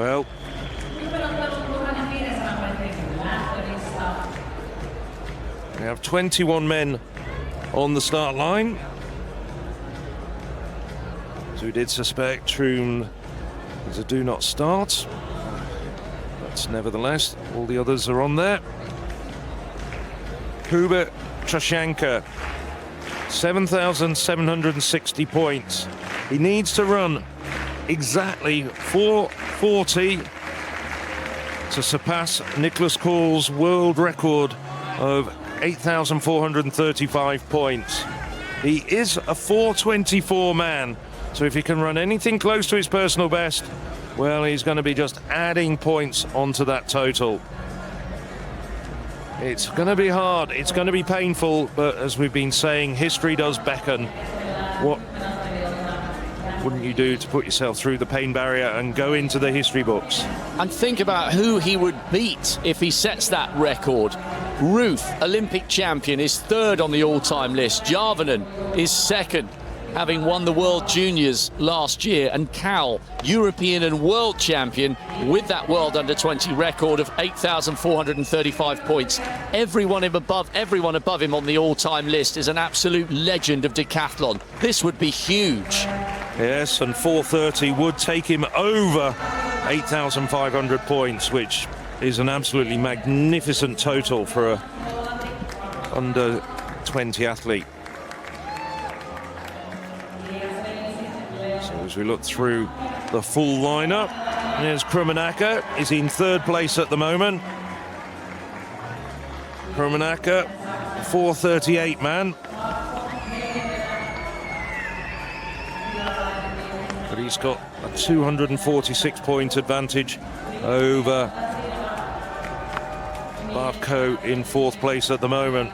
Well, we have 21 men on the start line. So we did suspect Troom is a do not start. But nevertheless, all the others are on there. Hubert Troscianka, 7,760 points. He needs to run exactly 4:40 to surpass Nicholas Call's world record of 8,435 points. He is a 4:24 man, so if he can run anything close to his personal best, well, he's going to be just adding points onto that total. It's going to be hard, it's going to be painful, but as we've been saying, history does beckon. What wouldn't you do to put yourself through the pain barrier and go into the history books? And think about who he would beat if he sets that record. Ruth, Olympic champion, is third on the all-time list. Jarvinen is second, having won the World Juniors last year. And Cal, European and world champion, with that World Under-20 record of 8,435 points. Everyone above him on the all-time list is an absolute legend of decathlon. This would be huge. Yes, and 4:30 would take him over 8,500 points, which is an absolutely magnificent total for a under-20 athlete. So as we look through the full lineup, there's Troscianka, is in third place at the moment. Troscianka, 4:38 man. But he's got a 246-point advantage over Bartko in fourth place at the moment.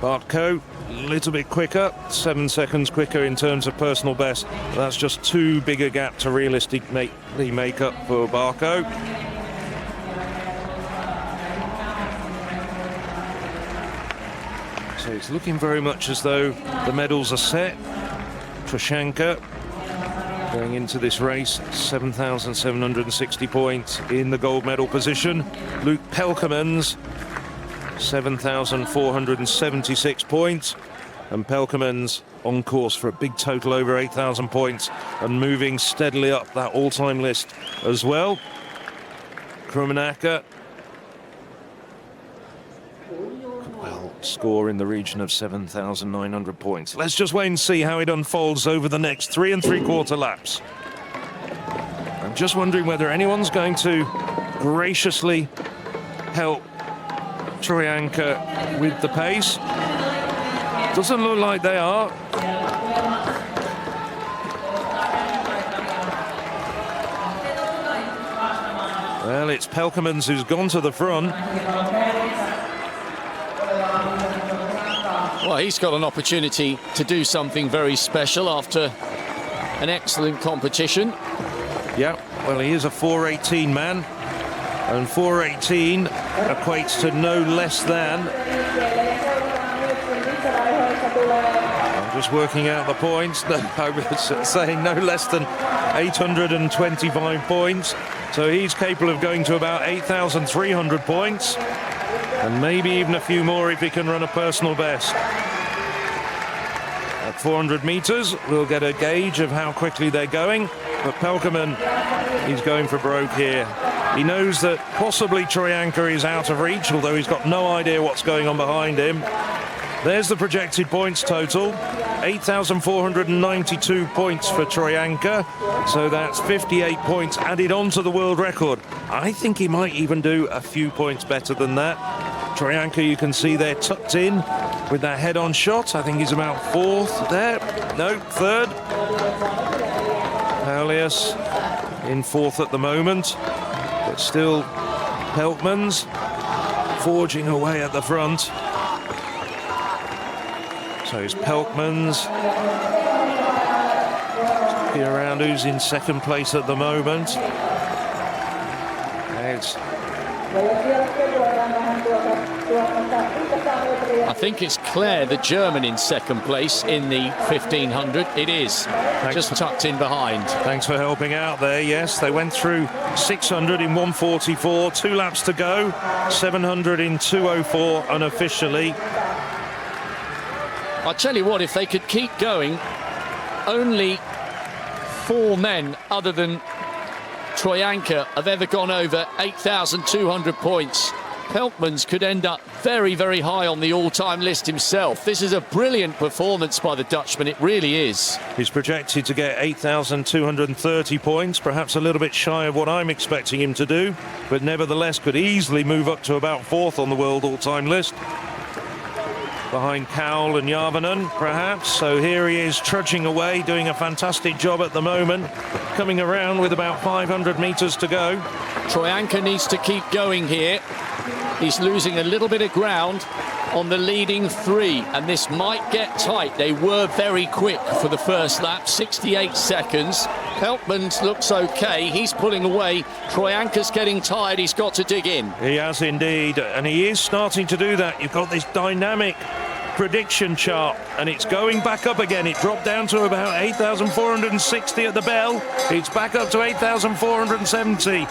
Bartko, a little bit quicker, 7 seconds quicker in terms of personal best. That's just too big a gap to realistically make up for Bartko. So it's looking very much as though the medals are set. Troscianka going into this race, 7,760 points in the gold medal position. Luke Pelkemans, 7,476 points. And Pelkemans on course for a big total over 8,000 points and moving steadily up that all-time list as well. Troscianka, well, score in the region of 7,900 points. Let's just wait and see how it unfolds over the next 3 3/4 laps. I'm just wondering whether anyone's going to graciously help Troscianka with the pace. Doesn't look like they are. Well, it's Pelkemans who's gone to the front. Well, he's got an opportunity to do something very special after an excellent competition. Yeah, well, he is a 4:18 man, and 4:18 equates to no less than... I'm just working out the points. No, I was saying no less than 825 points. So he's capable of going to about 8,300 points, and maybe even a few more if he can run a personal best. At 400 meters, we'll get a gauge of how quickly they're going, but Pelkeman, he's going for broke here. He knows that possibly Troscianka is out of reach, although he's got no idea what's going on behind him. There's the projected points total, 8,492 points for Troscianka, so that's 58 points added on to the world record. I think he might even do a few points better than that. Troscianka, you can see they're tucked in with that head-on shot. I think he's about fourth there. No, third. Paulius in fourth at the moment, but still Pelkmans forging away at the front. So it's Pelkmans. Looking around who's in second place at the moment. It's I think it's Claire, the German, in second place in the 1500. It is. Just tucked in behind. Thanks for helping out there. Yes, they went through 600 in 1:44, 2 laps to go, 700 in 2:04 unofficially. I tell you what, if they could keep going, only 4 men other than Troscianka have ever gone over 8,200 points. Peltmans could end up very, very high on the all-time list himself. This is a brilliant performance by the Dutchman, it really is. He's projected to get 8,230 points, perhaps a little bit shy of what I'm expecting him to do, but nevertheless could easily move up to about 4th on the world all-time list. Behind Cowell and Järvinen, perhaps. So here he is trudging away, doing a fantastic job at the moment, coming around with about 500 metres to go. Troscianka needs to keep going here. He's losing a little bit of ground on the leading 3, and this might get tight. They were very quick for the first lap, 68 seconds. Peltmans looks okay. He's pulling away. Troscianka's getting tired. He's got to dig in. He has indeed, and he is starting to do that. You've got this dynamic prediction chart, and it's going back up again. It dropped down to about 8,460 at the bell. It's back up to 8,470.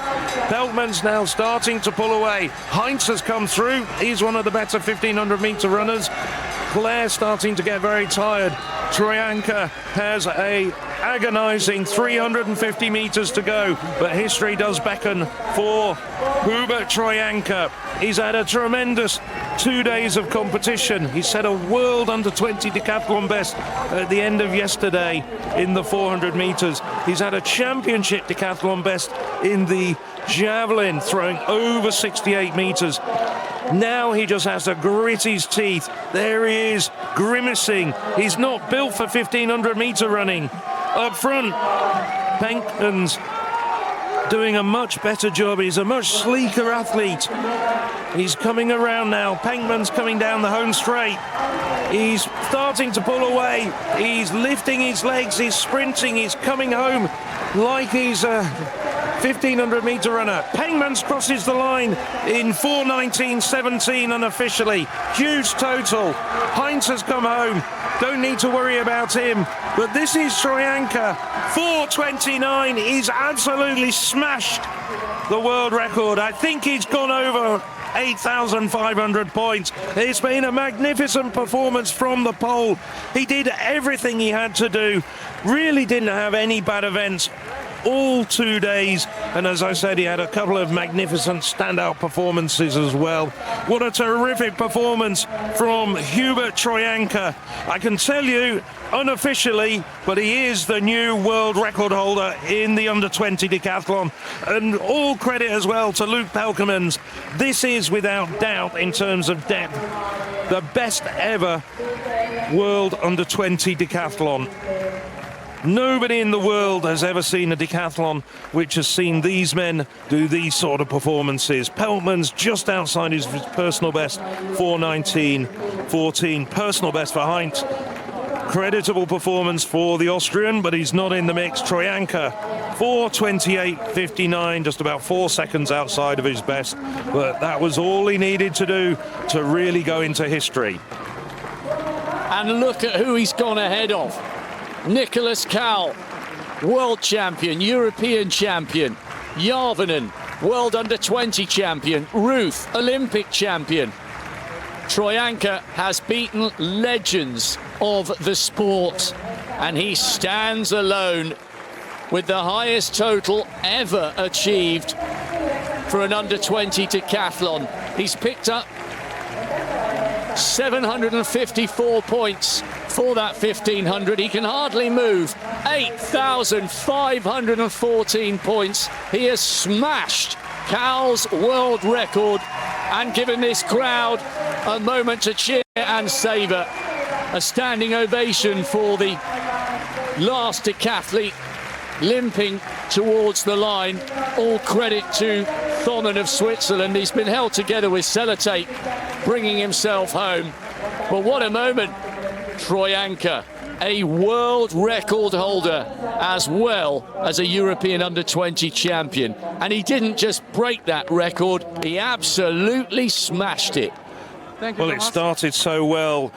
Peltmans now starting to pull away. Heinz has come through. He's one of the better 1,500 metre runners. Claire starting to get very tired. Troscianka has a agonising 350 metres to go, but history does beckon for Hubert Troscianka. He's had a tremendous 2 days of competition. He set a world under-20 decathlon best at the end of yesterday in the 400 metres. He's had a championship decathlon best in the javelin, throwing over 68 metres. Now he just has to grit his teeth. There he is, grimacing. He's not built for 1,500 metre running. Up front, Peltmans doing a much better job. He's a much sleeker athlete. He's coming around now. Peltmans coming down the home straight. He's starting to pull away. He's lifting his legs. He's sprinting. He's coming home like he's a 1,500 metre runner. Peltmans crosses the line in 4:19.17 unofficially. Huge total. Heinz has come home. Don't need to worry about him. But this is Troscianka. 4:29. He's absolutely smashed the world record. I think he's gone over 8,500 points. It's been a magnificent performance from the pole. He did everything he had to do. Really didn't have any bad events all 2 days, and as I said, he had a couple of magnificent standout performances as well. What a terrific performance from Hubert Troscianka. I can tell you unofficially, but he is the new world record holder in the under-20 decathlon, and all credit as well to Luke Peltmans. This is without doubt, in terms of depth, the best ever world under-20 decathlon. Nobody in the world has ever seen a decathlon which has seen these men do these sort of performances. Peltmans just outside his personal best, 4:19.14. Personal best for Heinz. Creditable performance for the Austrian, but he's not in the mix. Troscianka, 4:28.59, just about 4 seconds outside of his best. But that was all he needed to do to really go into history. And look at who he's gone ahead of. Nicholas Cowell, world champion, European champion. Järvinen, world under-20 champion. Ruth, Olympic champion. Troscianka has beaten legends of the sport, and he stands alone with the highest total ever achieved for an under-20 decathlon. He's picked up 754 points for that 1,500. He can hardly move. 8,514 points. He has smashed Cowell's world record and given this crowd a moment to cheer and savour. A standing ovation for the last decathlete limping towards the line. All credit to Thomann of Switzerland. He's been held together with sellotape, bringing himself home. But what a moment. Troscianka a world record holder as well as a European under-20 champion. And he didn't just break that record, he absolutely smashed it. Well, it started so well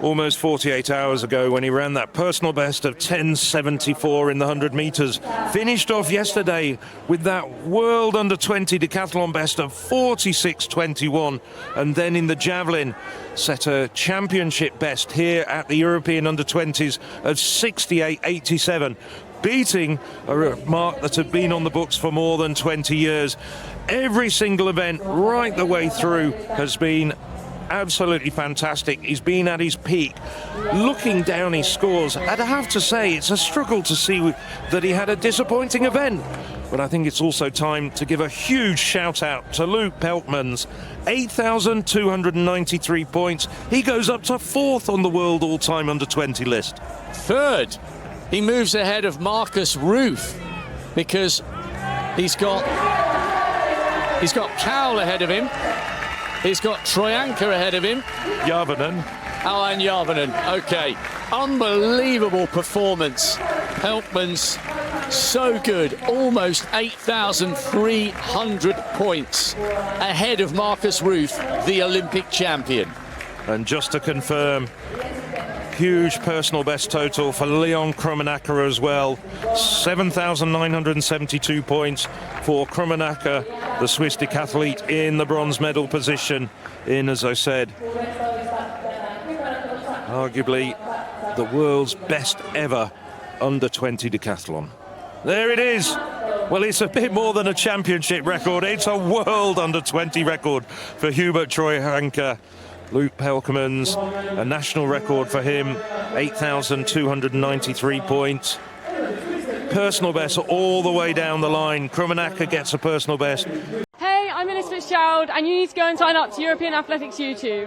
almost 48 hours ago when he ran that personal best of 10.74 in the 100 metres. Finished off yesterday with that world under-20 decathlon best of 46.21, and then in the javelin set a championship best here at the European under-20s of 68.87, beating a mark that had been on the books for more than 20 years. Every single event right the way through has been absolutely fantastic. He's been at his peak. Looking down his scores, I'd have to say it's a struggle to see that he had a disappointing event. But I think it's also time to give a huge shout out to Luke Pelkman's 8,293 points. He goes up to 4th on the world all-time under-20 list. 3rd. He moves ahead of Marcus Ruth because he's got Cowell ahead of him. He's got Troscianka ahead of him. Järvinen. Oh, and Järvinen. Okay. Unbelievable performance. Pelkman's so good. Almost 8,300 points ahead of Marcus Ruth, the Olympic champion. And just to confirm, huge personal best total for Leon Krummenacher as well. 7,972 points for Krummenacher, the Swiss decathlete, in the bronze medal position in, as I said, arguably the world's best ever under-20 decathlon. There it is. Well, it's a bit more than a championship record. It's a world under-20 record for Hubert Troscianka. Luke Pelkman's a national record for him, 8,293 points. Personal best all the way down the line. Krummenacher gets a personal best. Hey, I'm Elizabeth Fitzgerald, and you need to go and sign up to European Athletics U20.